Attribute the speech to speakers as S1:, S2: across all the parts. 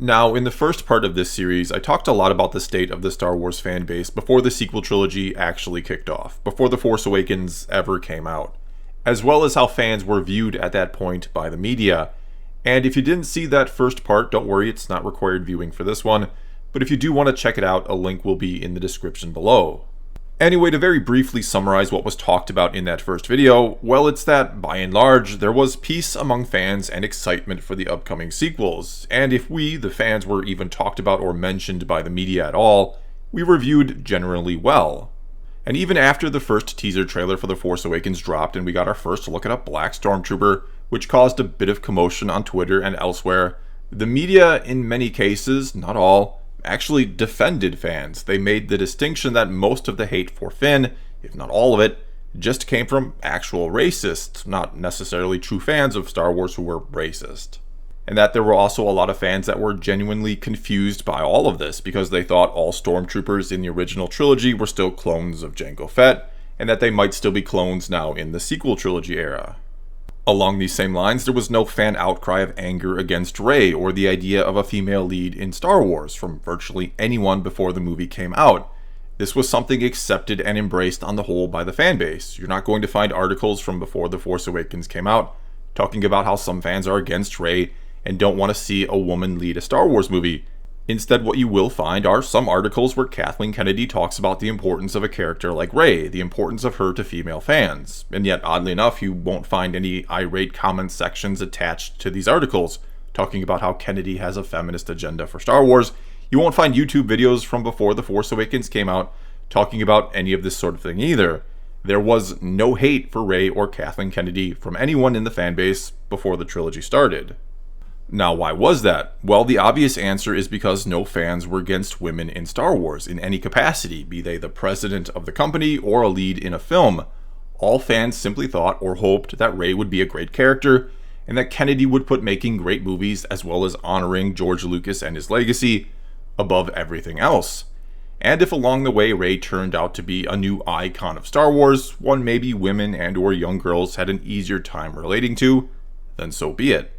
S1: Now, in the first part of this series, I talked a lot about the state of the Star Wars fan base before the sequel trilogy actually kicked off, before The Force Awakens ever came out, as well as how fans were viewed at that point by the media. And if you didn't see that first part, don't worry, it's not required viewing for this one, but if you do want to check it out, a link will be in the description below. Anyway, to very briefly summarize what was talked about in that first video, well, it's that, by and large, there was peace among fans and excitement for the upcoming sequels, and if we, the fans, were even talked about or mentioned by the media at all, we were viewed generally well. And even after the first teaser trailer for The Force Awakens dropped and we got our first look at a black stormtrooper, which caused a bit of commotion on Twitter and elsewhere, the media, in many cases, not all, actually defended fans. They made the distinction that most of the hate for Finn, if not all of it, just came from actual racists, not necessarily true fans of Star Wars who were racist. And that there were also a lot of fans that were genuinely confused by all of this because they thought all stormtroopers in the original trilogy were still clones of Jango Fett, and that they might still be clones now in the sequel trilogy era. Along these same lines, there was no fan outcry of anger against Rey or the idea of a female lead in Star Wars from virtually anyone before the movie came out. This was something accepted and embraced on the whole by the fan base. You're not going to find articles from before The Force Awakens came out talking about how some fans are against Rey and don't want to see a woman lead a Star Wars movie. Instead, what you will find are some articles where Kathleen Kennedy talks about the importance of a character like Rey, the importance of her to female fans. And yet, oddly enough, you won't find any irate comment sections attached to these articles talking about how Kennedy has a feminist agenda for Star Wars. You won't find YouTube videos from before The Force Awakens came out talking about any of this sort of thing either. There was no hate for Rey or Kathleen Kennedy from anyone in the fanbase before the trilogy started. Now, why was that? Well, the obvious answer is because no fans were against women in Star Wars in any capacity, be they the president of the company or a lead in a film. All fans simply thought or hoped that Rey would be a great character, and that Kennedy would put making great movies as well as honoring George Lucas and his legacy above everything else. And if along the way Rey turned out to be a new icon of Star Wars, one maybe women and or young girls had an easier time relating to, then so be it.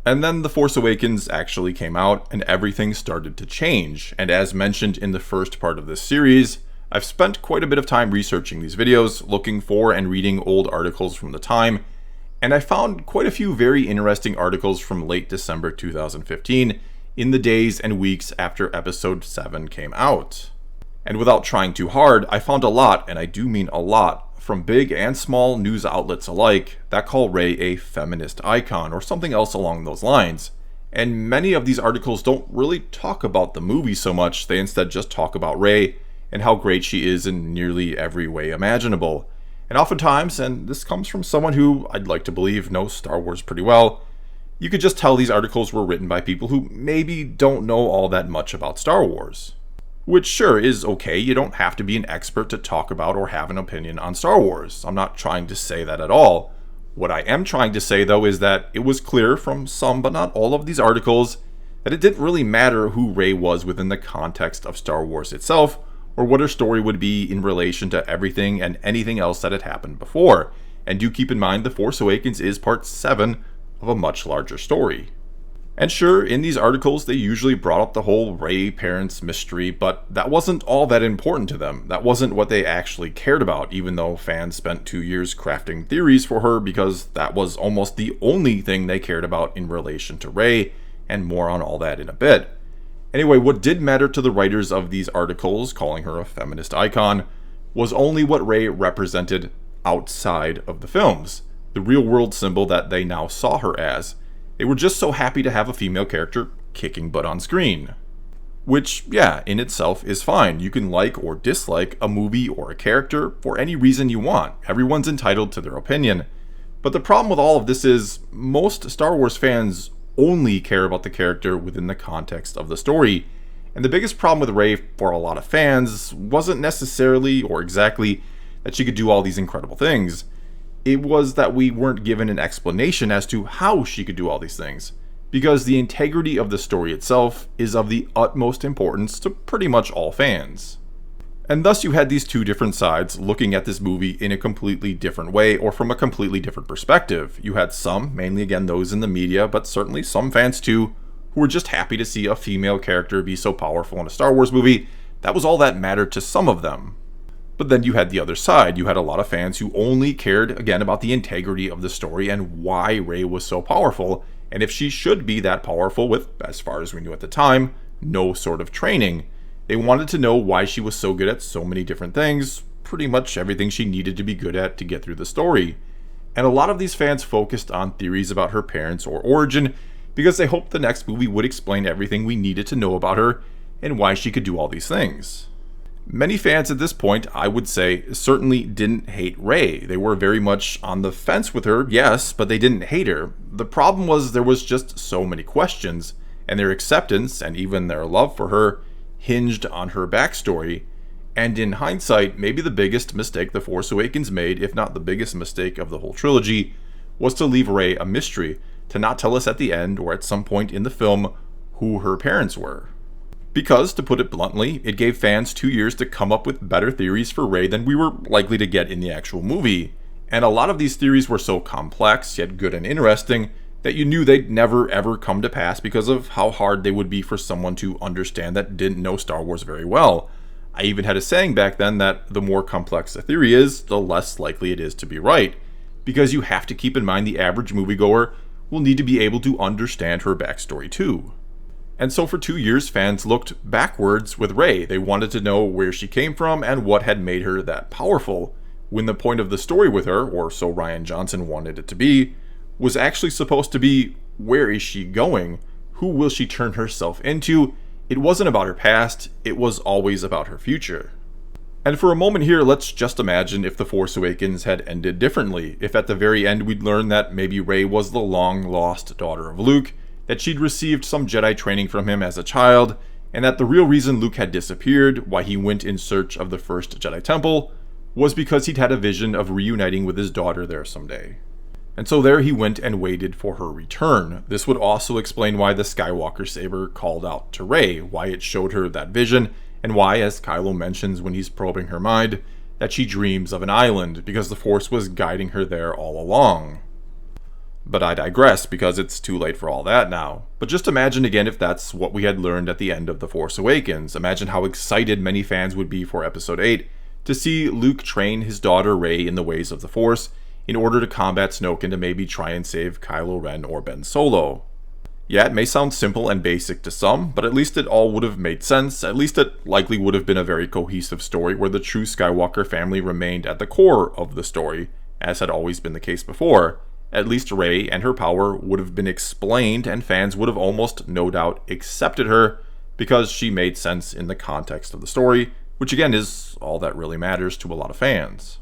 S1: And then The Force Awakens actually came out, and everything started to change. And as mentioned in the first part of this series, I've spent quite a bit of time researching these videos, looking for and reading old articles from the time, and I found quite a few very interesting articles from late December 2015, in the days and weeks after Episode 7 came out. And without trying too hard, I found a lot, and I do mean a lot, from big and small news outlets alike that call Rey a feminist icon or something else along those lines. And many of these articles don't really talk about the movie so much, they instead just talk about Rey and how great she is in nearly every way imaginable. And oftentimes, and this comes from someone who I'd like to believe knows Star Wars pretty well, you could just tell these articles were written by people who maybe don't know all that much about Star Wars. Which sure is okay, you don't have to be an expert to talk about or have an opinion on Star Wars. I'm not trying to say that at all. What I am trying to say though is that it was clear from some but not all of these articles that it didn't really matter who Rey was within the context of Star Wars itself, or what her story would be in relation to everything and anything else that had happened before. And do keep in mind The Force Awakens is part 7 of a much larger story. And sure, in these articles they usually brought up the whole Rey parents mystery, but that wasn't all that important to them. That wasn't what they actually cared about, even though fans spent 2 years crafting theories for her because that was almost the only thing they cared about in relation to Rey, and more on all that in a bit. Anyway, what did matter to the writers of these articles, calling her a feminist icon, was only what Rey represented outside of the films, the real-world symbol that they now saw her as. They were just so happy to have a female character kicking butt on screen. Which, yeah, in itself is fine. You can like or dislike a movie or a character for any reason you want. Everyone's entitled to their opinion. But the problem with all of this is, most Star Wars fans only care about the character within the context of the story. And the biggest problem with Rey for a lot of fans wasn't necessarily or exactly that she could do all these incredible things. It was that we weren't given an explanation as to how she could do all these things, because the integrity of the story itself is of the utmost importance to pretty much all fans. And thus you had these two different sides looking at this movie in a completely different way or from a completely different perspective. You had some, mainly again those in the media, but certainly some fans too, who were just happy to see a female character be so powerful in a Star Wars movie. That was all that mattered to some of them. But then you had the other side. You had a lot of fans who only cared, again, about the integrity of the story and why Rey was so powerful, and if she should be that powerful with, as far as we knew at the time, no sort of training. They wanted to know why she was so good at so many different things, pretty much everything she needed to be good at to get through the story. And a lot of these fans focused on theories about her parents or origin, because they hoped the next movie would explain everything we needed to know about her and why she could do all these things. Many fans at this point, I would say, certainly didn't hate Rey. They were very much on the fence with her, yes, but they didn't hate her. The problem was there was just so many questions, and their acceptance, and even their love for her, hinged on her backstory. And in hindsight, maybe the biggest mistake The Force Awakens made, if not the biggest mistake of the whole trilogy, was to leave Rey a mystery, to not tell us at the end or at some point in the film who her parents were. Because, to put it bluntly, it gave fans 2 years to come up with better theories for Rey than we were likely to get in the actual movie. And a lot of these theories were so complex, yet good and interesting, that you knew they'd never ever come to pass because of how hard they would be for someone to understand that didn't know Star Wars very well. I even had a saying back then that the more complex a theory is, the less likely it is to be right. Because you have to keep in mind the average moviegoer will need to be able to understand her backstory too. And so for 2 years, fans looked backwards with Rey. They wanted to know where she came from and what had made her that powerful, when the point of the story with her, or so Rian Johnson wanted it to be, was actually supposed to be, where is she going? Who will she turn herself into? It wasn't about her past, it was always about her future. And for a moment here, let's just imagine if The Force Awakens had ended differently. If at the very end we'd learned that maybe Rey was the long-lost daughter of Luke, that she'd received some Jedi training from him as a child, and that the real reason Luke had disappeared, why he went in search of the first Jedi Temple, was because he'd had a vision of reuniting with his daughter there someday. And so there he went and waited for her return. This would also explain why the Skywalker saber called out to Rey, why it showed her that vision, and why, as Kylo mentions when he's probing her mind, that she dreams of an island, because the Force was guiding her there all along. But I digress, because it's too late for all that now. But just imagine again if that's what we had learned at the end of The Force Awakens. Imagine how excited many fans would be for Episode 8 to see Luke train his daughter Rey in the ways of the Force in order to combat Snoke and to maybe try and save Kylo Ren or Ben Solo. Yeah, it may sound simple and basic to some, but at least it all would have made sense. At least it likely would have been a very cohesive story where the true Skywalker family remained at the core of the story, as had always been the case before. At least Rey and her power would have been explained, and fans would have almost no doubt accepted her because she made sense in the context of the story, which again is all that really matters to a lot of fans.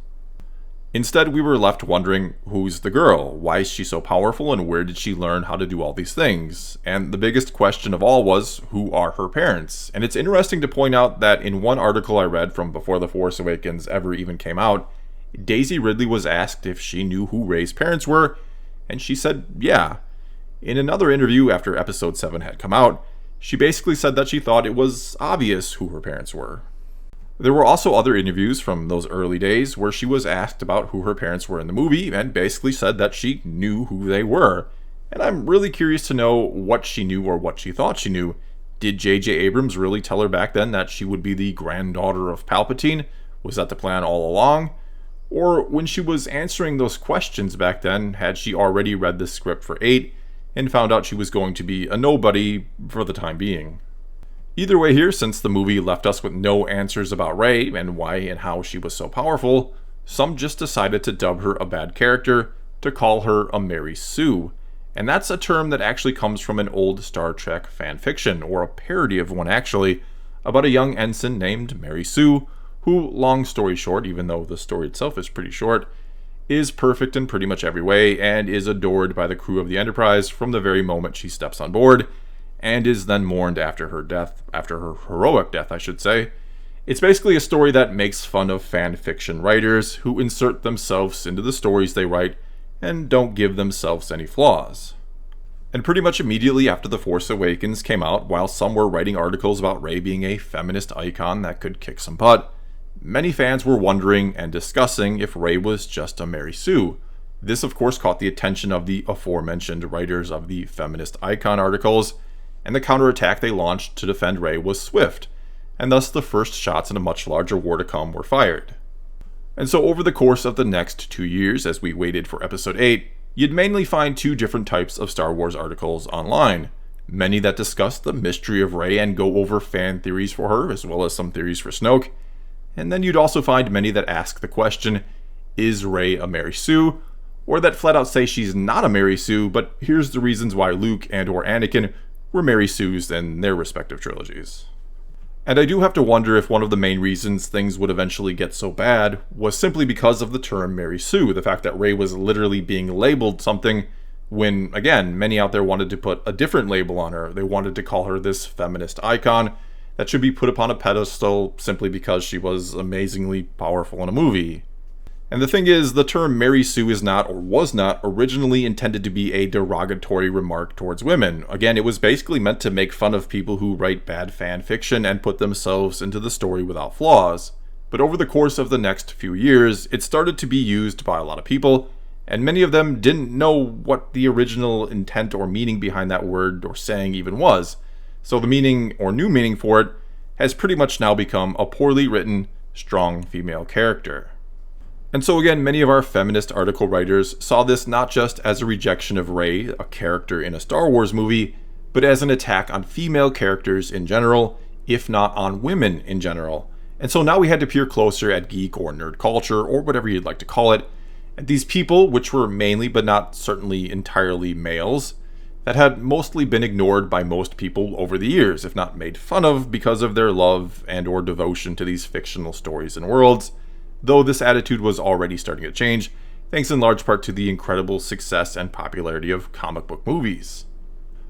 S1: Instead, we were left wondering, who's the girl? Why is she so powerful, and where did she learn how to do all these things? And the biggest question of all was, who are her parents? And it's interesting to point out that in one article I read from before The Force Awakens ever even came out, Daisy Ridley was asked if she knew who Rey's parents were, and she said yeah. In another interview after Episode 7 had come out, she basically said that she thought it was obvious who her parents were. There were also other interviews from those early days where she was asked about who her parents were in the movie and basically said that she knew who they were. And I'm really curious to know what she knew or what she thought she knew. Did J.J. Abrams really tell her back then that she would be the granddaughter of Palpatine? Was that the plan all along? Or when she was answering those questions back then, had she already read the script for 8 and found out she was going to be a nobody for the time being? Either way here, since the movie left us with no answers about Rey and why and how she was so powerful, some just decided to dub her a bad character, to call her a Mary Sue. And that's a term that actually comes from an old Star Trek fan fiction, or a parody of one actually, about a young ensign named Mary Sue, who, long story short, even though the story itself is pretty short, is perfect in pretty much every way and is adored by the crew of the Enterprise from the very moment she steps on board, and is then mourned after her death, after her heroic death, I should say. It's basically a story that makes fun of fan fiction writers who insert themselves into the stories they write and don't give themselves any flaws. And pretty much immediately after The Force Awakens came out, while some were writing articles about Rey being a feminist icon that could kick some butt, many fans were wondering and discussing if Rey was just a Mary Sue. This of course caught the attention of the aforementioned writers of the feminist icon articles, and the counterattack they launched to defend Rey was swift, and thus the first shots in a much larger war to come were fired. And so over the course of the next 2 years, as we waited for Episode 8, you'd mainly find two different types of Star Wars articles online. Many that discuss the mystery of Rey and go over fan theories for her, as well as some theories for Snoke. And then you'd also find many that ask the question, is Rey a Mary Sue? Or that flat out say she's not a Mary Sue, but here's the reasons why Luke and or Anakin were Mary Sues in their respective trilogies. And I do have to wonder if one of the main reasons things would eventually get so bad was simply because of the term Mary Sue, the fact that Rey was literally being labeled something when, again, many out there wanted to put a different label on her. They wanted to call her this feminist icon that should be put upon a pedestal simply because she was amazingly powerful in a movie. And the thing is, the term Mary Sue is not, or was not, originally intended to be a derogatory remark towards women. Again, it was basically meant to make fun of people who write bad fan fiction and put themselves into the story without flaws. But over the course of the next few years, it started to be used by a lot of people, and many of them didn't know what the original intent or meaning behind that word or saying even was. So the meaning, or new meaning for it, has pretty much now become a poorly written, strong female character. And so again, many of our feminist article writers saw this not just as a rejection of Rey, a character in a Star Wars movie, but as an attack on female characters in general, if not on women in general. And so now we had to peer closer at geek or nerd culture, or whatever you'd like to call it, at these people, which were mainly but not certainly entirely males, that had mostly been ignored by most people over the years, if not made fun of because of their love and or devotion to these fictional stories and worlds, though this attitude was already starting to change, thanks in large part to the incredible success and popularity of comic book movies.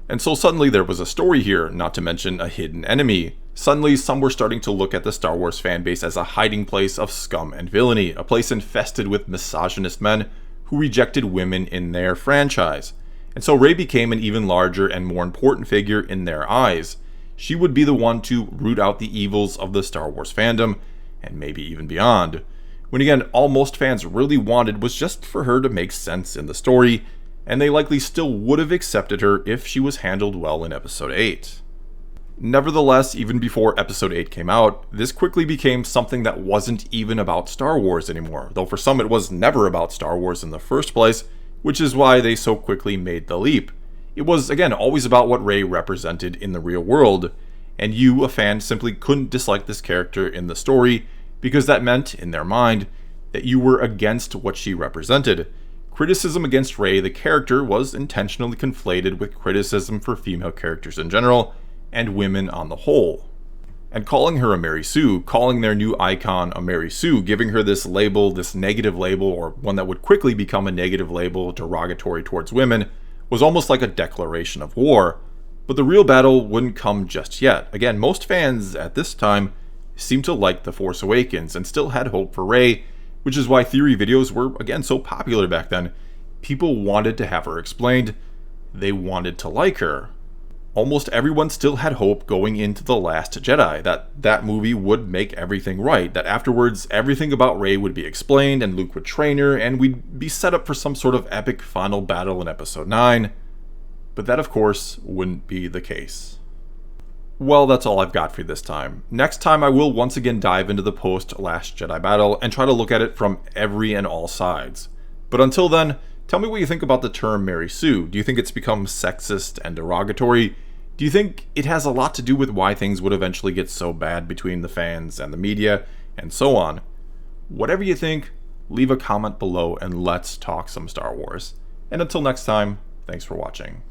S1: And so suddenly there was a story here, not to mention a hidden enemy. Suddenly some were starting to look at the Star Wars fanbase as a hiding place of scum and villainy, a place infested with misogynist men who rejected women in their franchise. And so Rey became an even larger and more important figure in their eyes. She would be the one to root out the evils of the Star Wars fandom, and maybe even beyond. When again, all most fans really wanted was just for her to make sense in the story, and they likely still would have accepted her if she was handled well in Episode 8. Nevertheless, even before Episode 8 came out, this quickly became something that wasn't even about Star Wars anymore, though for some it was never about Star Wars in the first place, which is why they so quickly made the leap. It was, again, always about what Rey represented in the real world, and you, a fan, simply couldn't dislike this character in the story, because that meant, in their mind, that you were against what she represented. Criticism against Rey, the character, was intentionally conflated with criticism for female characters in general, and women on the whole. And calling her a Mary Sue, calling their new icon a Mary Sue, giving her this label, this negative label, or one that would quickly become a negative label derogatory towards women, was almost like a declaration of war. But the real battle wouldn't come just yet. Again, most fans at this time seemed to like The Force Awakens and still had hope for Rey, which is why theory videos were, again, so popular back then. People wanted to have her explained. They wanted to like her. Almost everyone still had hope going into The Last Jedi, that movie would make everything right, that afterwards everything about Rey would be explained and Luke would train her and we'd be set up for some sort of epic final battle in Episode 9. But that, of course, wouldn't be the case. Well, that's all I've got for you this time. Next time I will once again dive into the post-Last Jedi battle and try to look at it from every and all sides. But until then, tell me what you think about the term Mary Sue. Do you think it's become sexist and derogatory? Do you think it has a lot to do with why things would eventually get so bad between the fans and the media, and so on? Whatever you think, leave a comment below and let's talk some Star Wars. And until next time, thanks for watching.